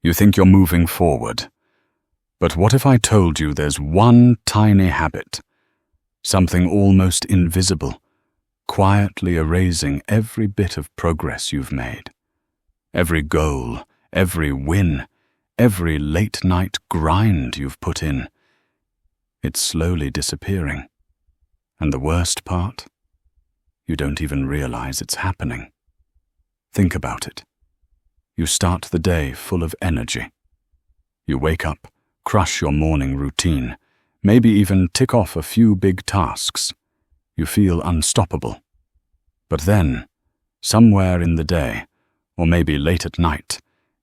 You think you're moving forward. But what if I told you there's one tiny habit, something almost invisible, quietly erasing every bit of progress you've made? Every goal, every win, every late-night grind you've put in. It's slowly disappearing. And the worst part? You don't even realize it's happening. Think about it. You start the day full of energy. You wake up, crush your morning routine, maybe even tick off a few big tasks. You feel unstoppable. But then, somewhere in the day, or maybe late at night,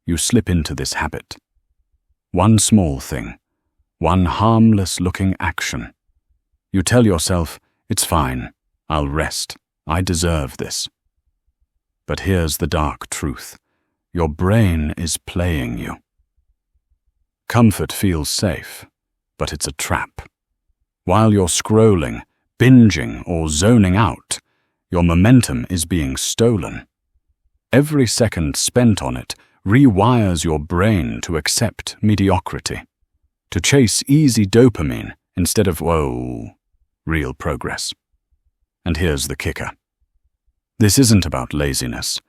you slip into this habit. One small thing, one harmless-looking action. You tell yourself, it's fine, I'll rest, I deserve this. But here's the dark truth. Your brain is playing you. Comfort feels safe, but it's a trap. While you're scrolling, binging, or zoning out, your momentum is being stolen. Every second spent on it rewires your brain to accept mediocrity, to chase easy dopamine instead of, real progress. And here's the kicker. This isn't about laziness.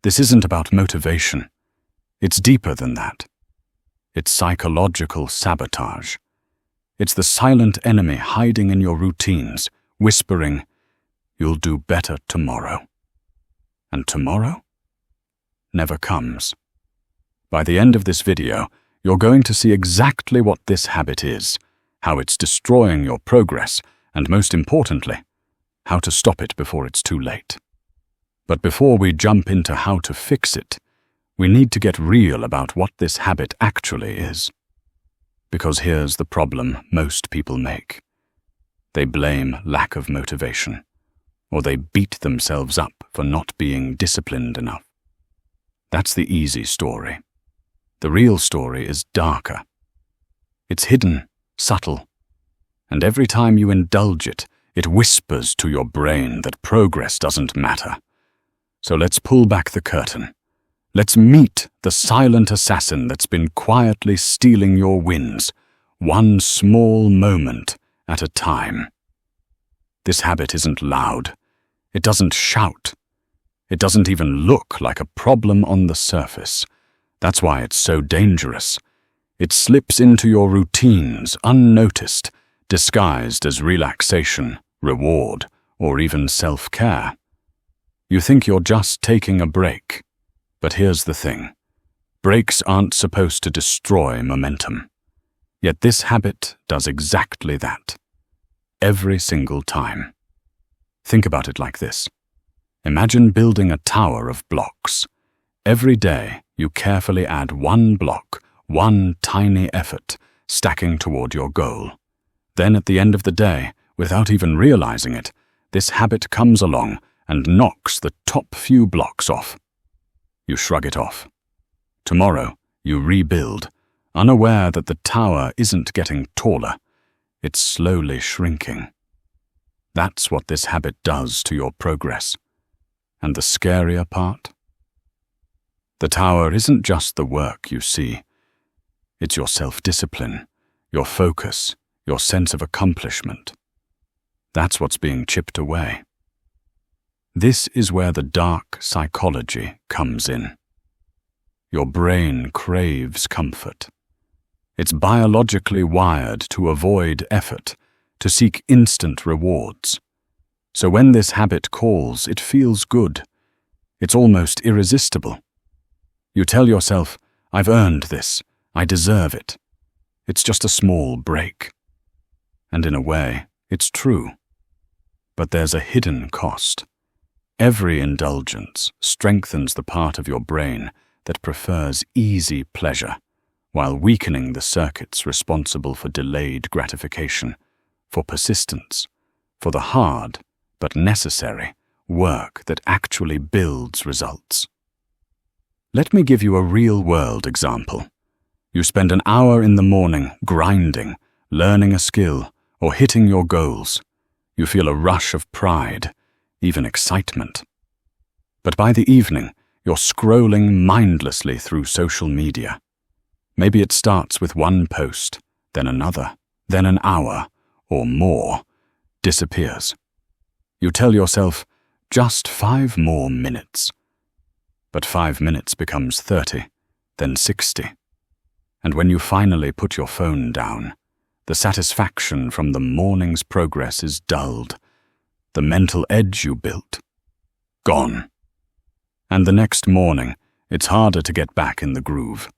This isn't about motivation. It's deeper than that. It's psychological sabotage. It's the silent enemy hiding in your routines, whispering, "You'll do better tomorrow." And tomorrow never comes. By the end of this video, you're going to see exactly what this habit is, how it's destroying your progress, and most importantly, how to stop it before it's too late. But before we jump into how to fix it, we need to get real about what this habit actually is. Because here's the problem most people make. They blame lack of motivation, or they beat themselves up for not being disciplined enough. That's the easy story. The real story is darker. It's hidden, subtle, and every time you indulge it, it whispers to your brain that progress doesn't matter. So let's pull back the curtain. Let's meet the silent assassin that's been quietly stealing your wins, one small moment at a time. This habit isn't loud. It doesn't shout. It doesn't even look like a problem on the surface. That's why it's so dangerous. It slips into your routines unnoticed, disguised as relaxation, reward, or even self-care. You think you're just taking a break. But here's the thing. Breaks aren't supposed to destroy momentum. Yet this habit does exactly that. Every single time. Think about it like this. Imagine building a tower of blocks. Every day, you carefully add one block, one tiny effort, stacking toward your goal. Then at the end of the day, without even realizing it, this habit comes along and knocks the top few blocks off. You shrug it off. Tomorrow, you rebuild, unaware that the tower isn't getting taller. It's slowly shrinking. That's what this habit does to your progress. And the scarier part? The tower isn't just the work you see. It's your self-discipline, your focus, your sense of accomplishment. That's what's being chipped away. This is where the dark psychology comes in. Your brain craves comfort. It's biologically wired to avoid effort, to seek instant rewards. So when this habit calls, it feels good. It's almost irresistible. You tell yourself, "I've earned this. I deserve it. It's just a small break." And in a way, it's true. But there's a hidden cost. Every indulgence strengthens the part of your brain that prefers easy pleasure, while weakening the circuits responsible for delayed gratification, for persistence, for the hard but necessary work that actually builds results. Let me give you a real-world example. You spend an hour in the morning grinding, learning a skill, or hitting your goals. You feel a rush of pride, even excitement. But by the evening, you're scrolling mindlessly through social media. Maybe it starts with one post, then another, then an hour, or more, disappears. You tell yourself, just 5 more minutes. But 5 minutes becomes 30, then 60. And when you finally put your phone down, the satisfaction from the morning's progress is dulled. The mental edge you built, gone. And the next morning, it's harder to get back in the groove.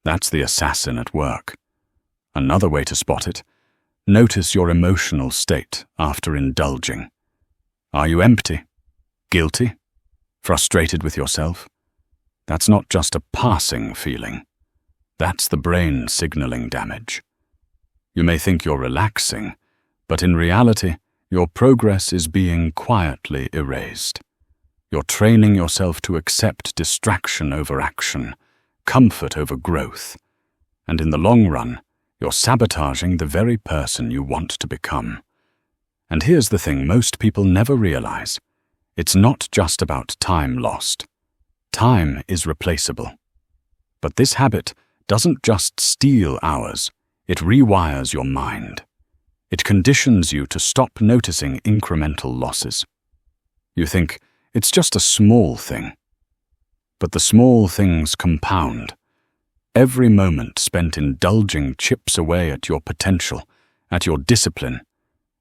That's the assassin at work. Another way to spot it, notice your emotional state after indulging. Are you empty? Guilty? Frustrated with yourself? That's not just a passing feeling. That's the brain signaling damage. You may think you're relaxing, but in reality, your progress is being quietly erased. You're training yourself to accept distraction over action, comfort over growth, and in the long run, you're sabotaging the very person you want to become. And here's the thing most people never realize. It's not just about time lost. Time is replaceable. But this habit doesn't just steal hours, it rewires your mind. It conditions you to stop noticing incremental losses. You think, it's just a small thing. But the small things compound. Every moment spent indulging chips away at your potential, at your discipline,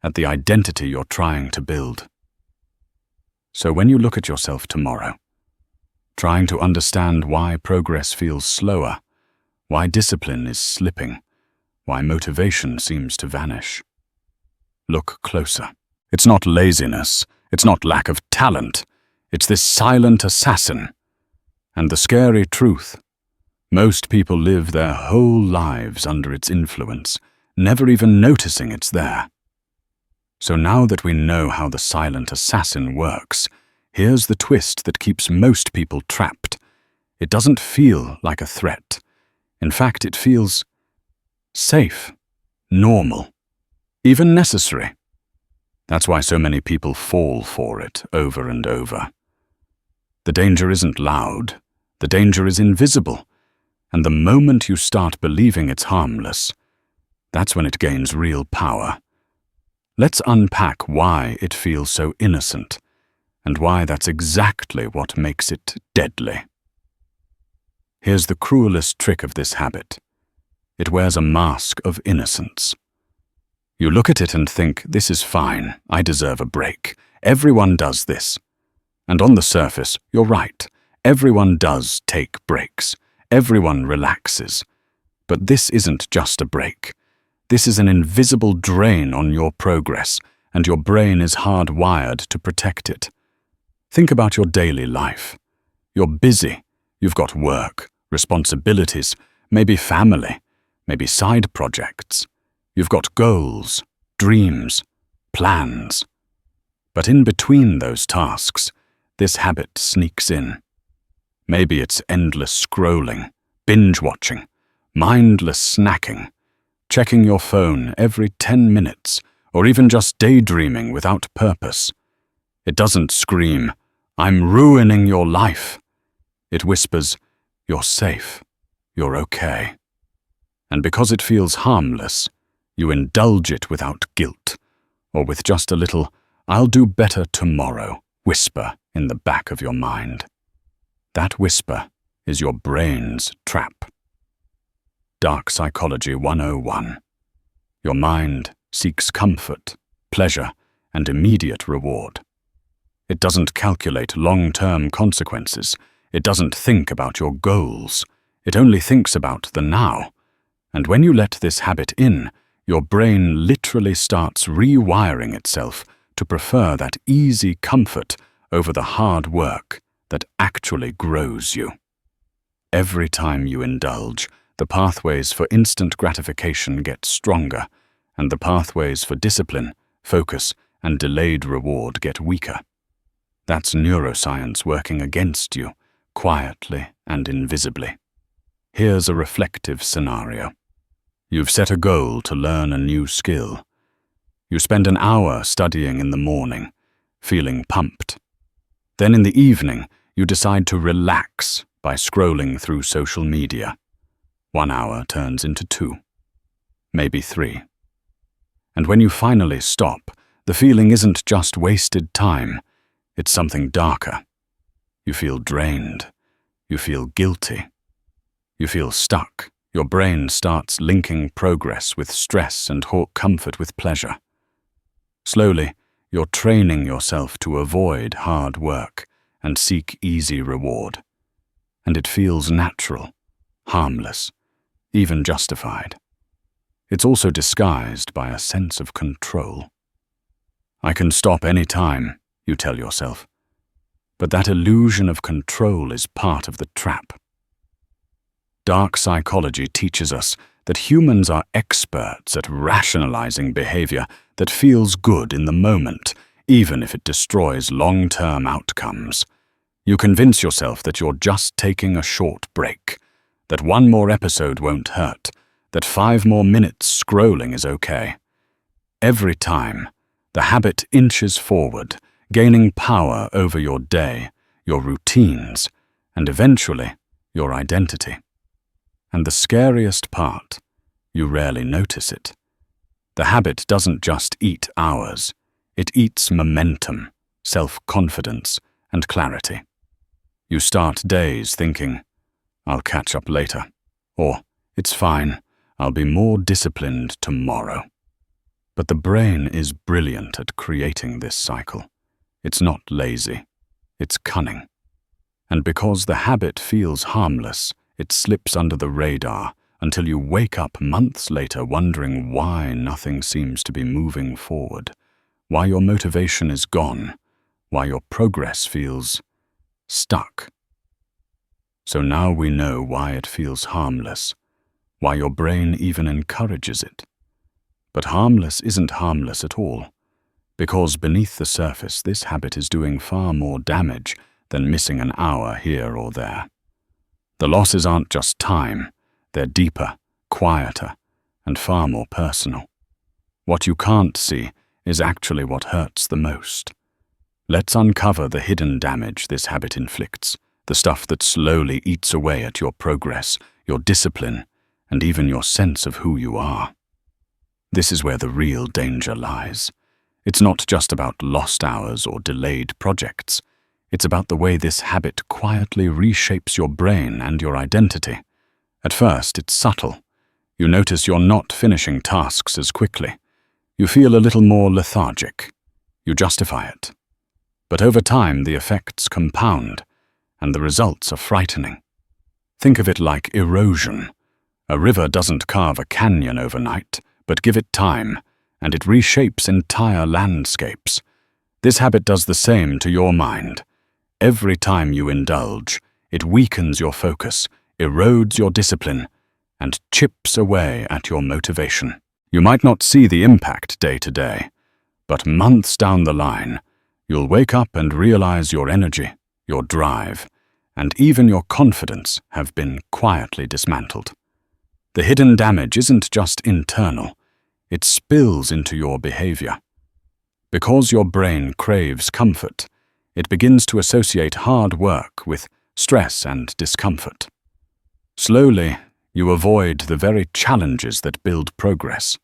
at the identity you're trying to build. So when you look at yourself tomorrow, trying to understand why progress feels slower, why discipline is slipping, why motivation seems to vanish, look closer. It's not laziness, it's not lack of talent, it's this silent assassin. And the scary truth, most people live their whole lives under its influence, never even noticing it's there. So now that we know how the silent assassin works, here's the twist that keeps most people trapped. It doesn't feel like a threat. In fact, it feels safe, normal, even necessary. That's why so many people fall for it over and over. The danger isn't loud, the danger is invisible, and the moment you start believing it's harmless, that's when it gains real power. Let's unpack why it feels so innocent, and why that's exactly what makes it deadly. Here's the cruelest trick of this habit. It wears a mask of innocence. You look at it and think, this is fine, I deserve a break. Everyone does this. And on the surface, you're right. Everyone does take breaks. Everyone relaxes. But this isn't just a break. This is an invisible drain on your progress, and your brain is hardwired to protect it. Think about your daily life. You're busy. You've got work, responsibilities, maybe family, maybe side projects. You've got goals, dreams, plans. But in between those tasks, this habit sneaks in. Maybe it's endless scrolling, binge-watching, mindless snacking, checking your phone every 10 minutes, or even just daydreaming without purpose. It doesn't scream, I'm ruining your life. It whispers, you're safe, you're okay. And because it feels harmless, you indulge it without guilt, or with just a little, I'll do better tomorrow, whisper in the back of your mind. That whisper is your brain's trap. Dark Psychology 101. Your mind seeks comfort, pleasure, and immediate reward. It doesn't calculate long-term consequences. It doesn't think about your goals. It only thinks about the now. And when you let this habit in, your brain literally starts rewiring itself to prefer that easy comfort over the hard work that actually grows you. Every time you indulge, the pathways for instant gratification get stronger, and the pathways for discipline, focus, and delayed reward get weaker. That's neuroscience working against you, quietly and invisibly. Here's a reflective scenario. You've set a goal to learn a new skill. You spend an hour studying in the morning, feeling pumped. Then in the evening, you decide to relax by scrolling through social media. 1 hour turns into 2, maybe 3. And when you finally stop, the feeling isn't just wasted time, it's something darker. You feel drained. You feel guilty. You feel stuck. Your brain starts linking progress with stress and comfort with pleasure. Slowly, you're training yourself to avoid hard work and seek easy reward. And it feels natural, harmless, even justified. It's also disguised by a sense of control. I can stop any time, you tell yourself. But that illusion of control is part of the trap. Dark psychology teaches us that humans are experts at rationalizing behavior that feels good in the moment, even if it destroys long-term outcomes. You convince yourself that you're just taking a short break, that 1 more episode won't hurt, that 5 more minutes scrolling is okay. Every time, the habit inches forward, gaining power over your day, your routines, and eventually, your identity. And the scariest part, you rarely notice it. The habit doesn't just eat hours, it eats momentum, self-confidence, and clarity. You start days thinking, I'll catch up later, or it's fine, I'll be more disciplined tomorrow. But the brain is brilliant at creating this cycle. It's not lazy, it's cunning. And because the habit feels harmless, it slips under the radar until you wake up months later wondering why nothing seems to be moving forward, why your motivation is gone, why your progress feels stuck. So now we know why it feels harmless, why your brain even encourages it. But harmless isn't harmless at all, because beneath the surface this habit is doing far more damage than missing an hour here or there. The losses aren't just time, they're deeper, quieter, and far more personal. What you can't see is actually what hurts the most. Let's uncover the hidden damage this habit inflicts, the stuff that slowly eats away at your progress, your discipline, and even your sense of who you are. This is where the real danger lies. It's not just about lost hours or delayed projects. It's about the way this habit quietly reshapes your brain and your identity. At first, it's subtle. You notice you're not finishing tasks as quickly. You feel a little more lethargic. You justify it. But over time, the effects compound, and the results are frightening. Think of it like erosion. A river doesn't carve a canyon overnight, but give it time, and it reshapes entire landscapes. This habit does the same to your mind. Every time you indulge, it weakens your focus, erodes your discipline, and chips away at your motivation. You might not see the impact day to day, but months down the line, you'll wake up and realize your energy, your drive, and even your confidence have been quietly dismantled. The hidden damage isn't just internal, it spills into your behavior. Because your brain craves comfort, it begins to associate hard work with stress and discomfort. Slowly, you avoid the very challenges that build progress.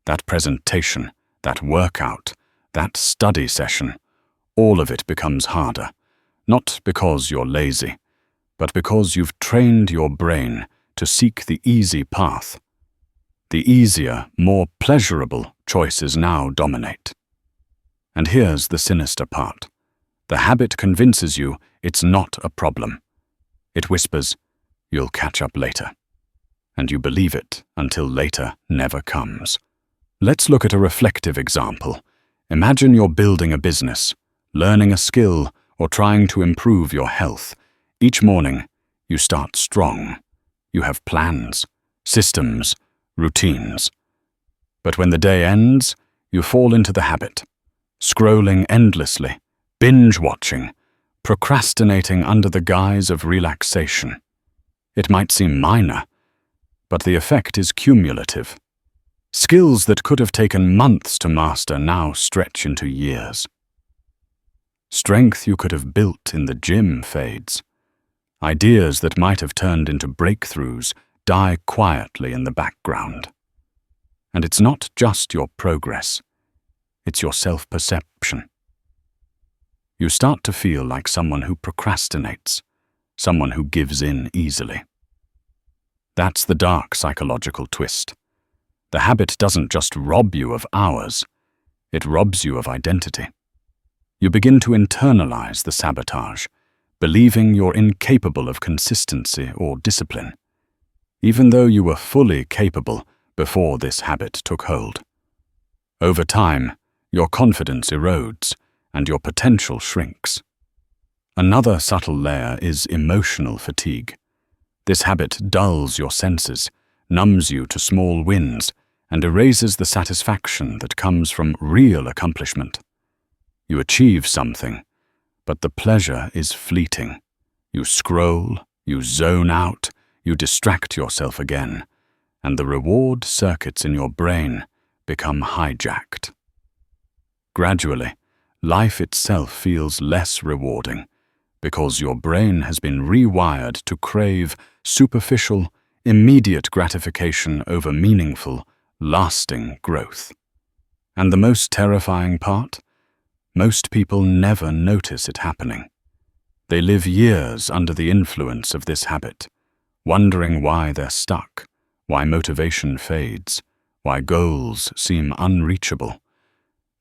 That presentation, that workout, that study session, all of it becomes harder, not because you're lazy, but because you've trained your brain to seek the easy path. The easier, more pleasurable choices now dominate. And here's the sinister part. The habit convinces you it's not a problem. It whispers, you'll catch up later. And you believe it until later never comes. Let's look at a reflective example. Imagine you're building a business, learning a skill, or trying to improve your health. Each morning, you start strong. You have plans, systems, routines. But when the day ends, you fall into the habit, scrolling endlessly, binge-watching, procrastinating under the guise of relaxation. It might seem minor, but the effect is cumulative. Skills that could have taken months to master now stretch into years. Strength you could have built in the gym fades. Ideas that might have turned into breakthroughs die quietly in the background. And it's not just your progress, it's your self-perception. You start to feel like someone who procrastinates, someone who gives in easily. That's the dark psychological twist. The habit doesn't just rob you of hours, it robs you of identity. You begin to internalize the sabotage, believing you're incapable of consistency or discipline, even though you were fully capable before this habit took hold. Over time, your confidence erodes and your potential shrinks. Another subtle layer is emotional fatigue. This habit dulls your senses, numbs you to small wins, and erases the satisfaction that comes from real accomplishment. You achieve something, but the pleasure is fleeting. You scroll, you zone out, you distract yourself again, and the reward circuits in your brain become hijacked. Gradually, life itself feels less rewarding because your brain has been rewired to crave superficial, immediate gratification over meaningful, lasting growth. And the most terrifying part? Most people never notice it happening. They live years under the influence of this habit, wondering why they're stuck, why motivation fades, why goals seem unreachable.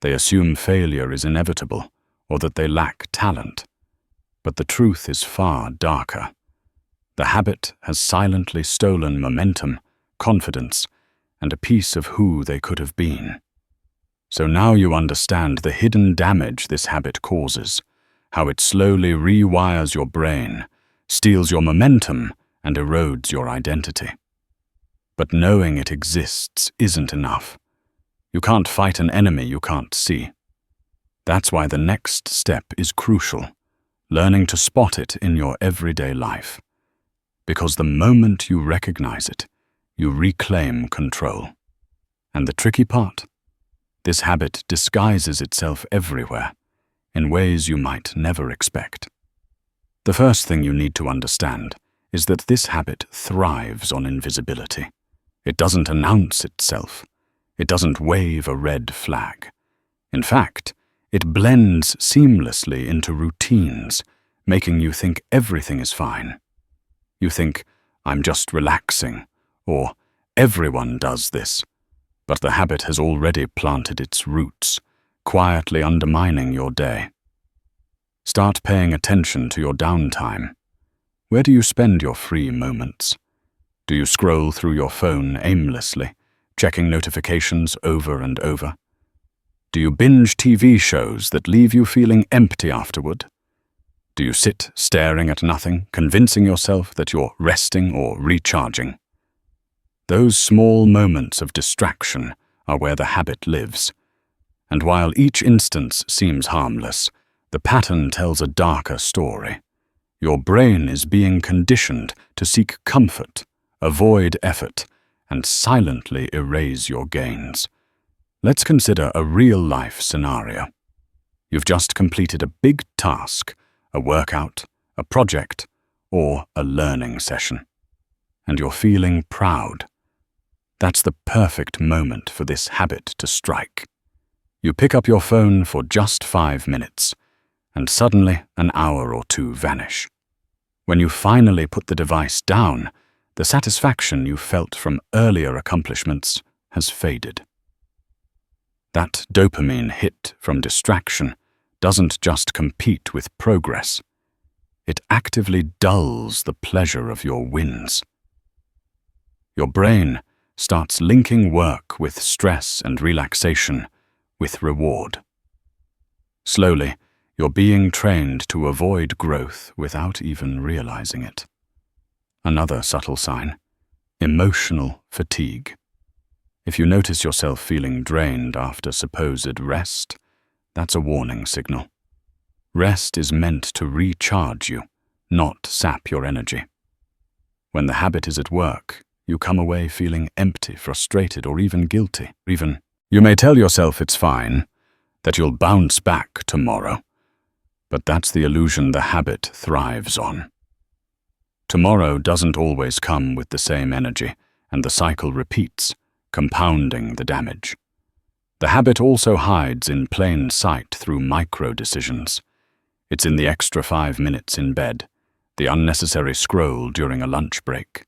They assume failure is inevitable or that they lack talent. But the truth is far darker. The habit has silently stolen momentum, confidence, and a piece of who they could have been. So now you understand the hidden damage this habit causes, how it slowly rewires your brain, steals your momentum, and erodes your identity. But knowing it exists isn't enough. You can't fight an enemy you can't see. That's why the next step is crucial, learning to spot it in your everyday life. Because the moment you recognize it, you reclaim control. And the tricky part? This habit disguises itself everywhere, in ways you might never expect. The first thing you need to understand is that this habit thrives on invisibility. It doesn't announce itself. It doesn't wave a red flag. In fact, it blends seamlessly into routines, making you think everything is fine. You think, I'm just relaxing, or everyone does this. But the habit has already planted its roots, quietly undermining your day. Start paying attention to your downtime. Where do you spend your free moments? Do you scroll through your phone aimlessly, checking notifications over and over? Do you binge TV shows that leave you feeling empty afterward? Do you sit staring at nothing, convincing yourself that you're resting or recharging? Those small moments of distraction are where the habit lives. And while each instance seems harmless, the pattern tells a darker story. Your brain is being conditioned to seek comfort, avoid effort, and silently erase your gains. Let's consider a real-life scenario. You've just completed a big task, a workout, a project, or a learning session. And you're feeling proud. That's the perfect moment for this habit to strike. You pick up your phone for just 5 minutes, and suddenly an hour or two vanish. When you finally put the device down, the satisfaction you felt from earlier accomplishments has faded. That dopamine hit from distraction doesn't just compete with progress. It actively dulls the pleasure of your wins. Your brain starts linking work with stress and relaxation with reward. Slowly, you're being trained to avoid growth without even realizing it. Another subtle sign: emotional fatigue. If you notice yourself feeling drained after supposed rest, that's a warning signal. Rest is meant to recharge you, not sap your energy. When the habit is at work, you come away feeling empty, frustrated, or even guilty. You may tell yourself it's fine, that you'll bounce back tomorrow, but that's the illusion the habit thrives on. Tomorrow doesn't always come with the same energy, and the cycle repeats, compounding the damage. The habit also hides in plain sight through micro-decisions. It's in the extra 5 minutes in bed, the unnecessary scroll during a lunch break,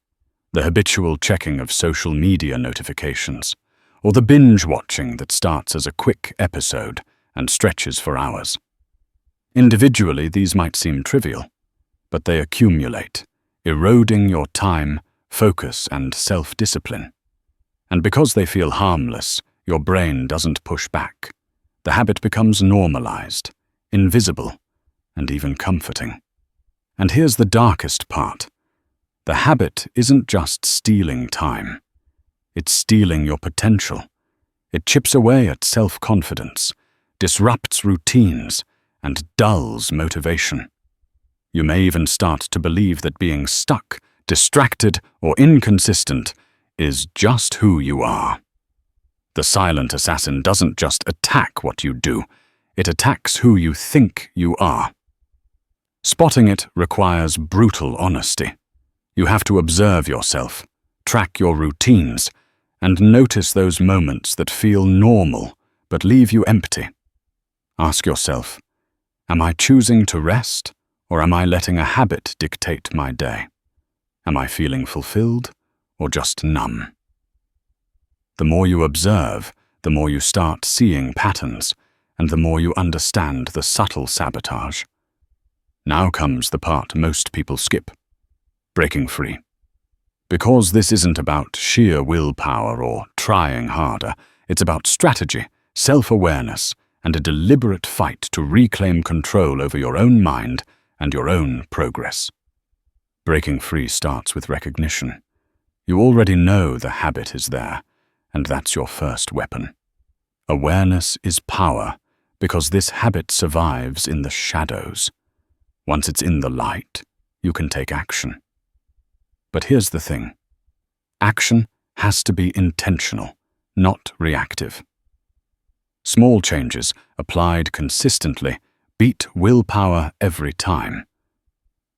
the habitual checking of social media notifications, or the binge-watching that starts as a quick episode and stretches for hours. Individually, these might seem trivial, but they accumulate, eroding your time, focus, and self-discipline. And because they feel harmless, your brain doesn't push back. The habit becomes normalized, invisible, and even comforting. And here's the darkest part. The habit isn't just stealing time. It's stealing your potential. It chips away at self-confidence, disrupts routines, and dulls motivation. You may even start to believe that being stuck, distracted, or inconsistent is just who you are. The silent assassin doesn't just attack what you do, it attacks who you think you are. Spotting it requires brutal honesty. You have to observe yourself, track your routines, and notice those moments that feel normal but leave you empty. Ask yourself, am I choosing to rest, or am I letting a habit dictate my day? Am I feeling fulfilled, or just numb? The more you observe, the more you start seeing patterns, and the more you understand the subtle sabotage. Now comes the part most people skip: breaking free. Because this isn't about sheer willpower or trying harder, it's about strategy, self-awareness, and a deliberate fight to reclaim control over your own mind and your own progress. Breaking free starts with recognition. You already know the habit is there, and that's your first weapon. Awareness is power, because this habit survives in the shadows. Once it's in the light, you can take action. But here's the thing. Action has to be intentional, not reactive. Small changes, applied consistently, beat willpower every time.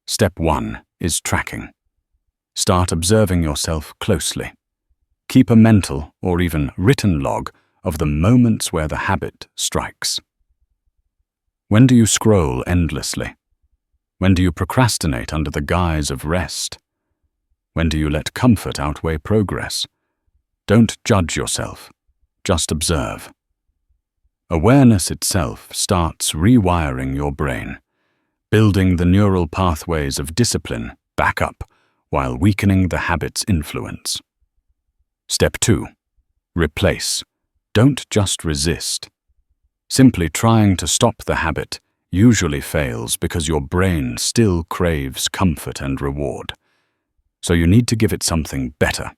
Step 1 is tracking. Start observing yourself closely. Keep a mental or even written log of the moments where the habit strikes. When do you scroll endlessly? When do you procrastinate under the guise of rest? When do you let comfort outweigh progress? Don't judge yourself, just observe. Awareness itself starts rewiring your brain, building the neural pathways of discipline back up while weakening the habit's influence. Step 2. Replace. Don't just resist. Simply trying to stop the habit usually fails because your brain still craves comfort and reward. So you need to give it something better,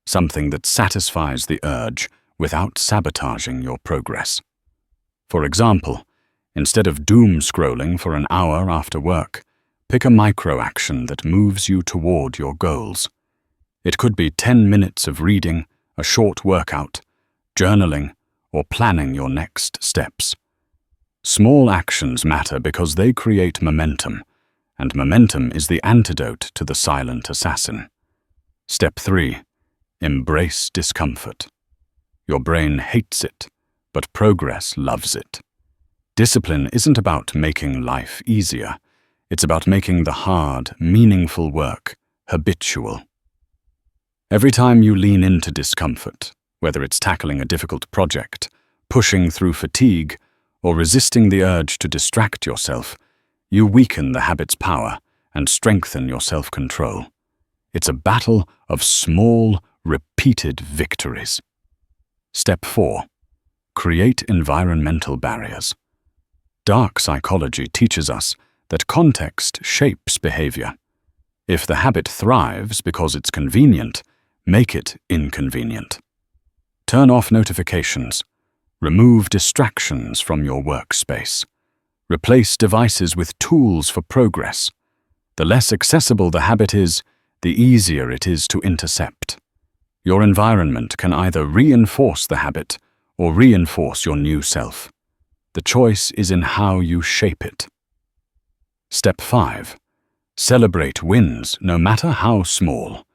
something that satisfies the urge without sabotaging your progress. For example, instead of doom scrolling for an hour after work, pick a micro-action that moves you toward your goals. It could be 10 minutes of reading, a short workout, journaling, or planning your next steps. Small actions matter because they create momentum, and momentum is the antidote to the silent assassin. Step 3. Embrace discomfort. Your brain hates it, but progress loves it. Discipline isn't about making life easier. It's about making the hard, meaningful work habitual. Every time you lean into discomfort, whether it's tackling a difficult project, pushing through fatigue, or resisting the urge to distract yourself, you weaken the habit's power and strengthen your self-control. It's a battle of small, repeated victories. Step 4. Create environmental barriers. Dark psychology teaches us that context shapes behavior. If the habit thrives because it's convenient, make it inconvenient. Turn off notifications. Remove distractions from your workspace. Replace devices with tools for progress. The less accessible the habit is, the easier it is to intercept. Your environment can either reinforce the habit or reinforce your new self. The choice is in how you shape it. Step 5. Celebrate wins, no matter how small.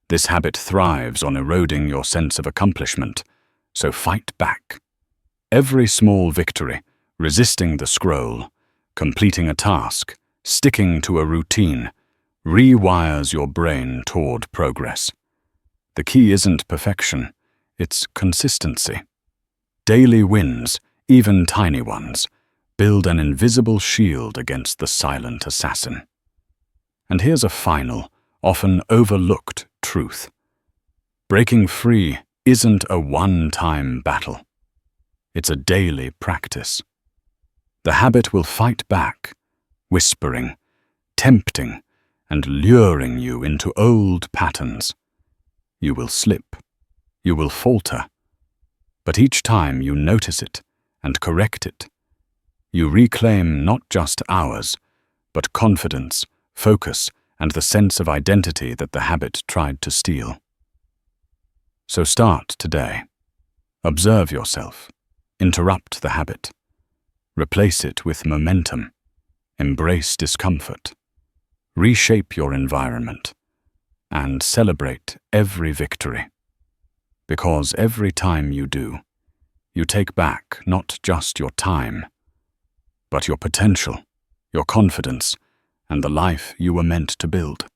This habit thrives on eroding your sense of accomplishment, so fight back. Every small victory, resisting the scroll, completing a task, sticking to a routine, rewires your brain toward progress. The key isn't perfection, it's consistency. Daily wins, even tiny ones, build an invisible shield against the silent assassin. And here's a final, often overlooked truth. Breaking free isn't a one-time battle. It's a daily practice. The habit will fight back, whispering, tempting, and luring you into old patterns. You will slip. You will falter. But each time you notice it and correct it, you reclaim not just hours, but confidence, focus, and the sense of identity that the habit tried to steal. So start today. Observe yourself. Interrupt the habit. Replace it with momentum. Embrace discomfort. Reshape your environment. And celebrate every victory. Because every time you do, you take back not just your time, but your potential, your confidence, and the life you were meant to build.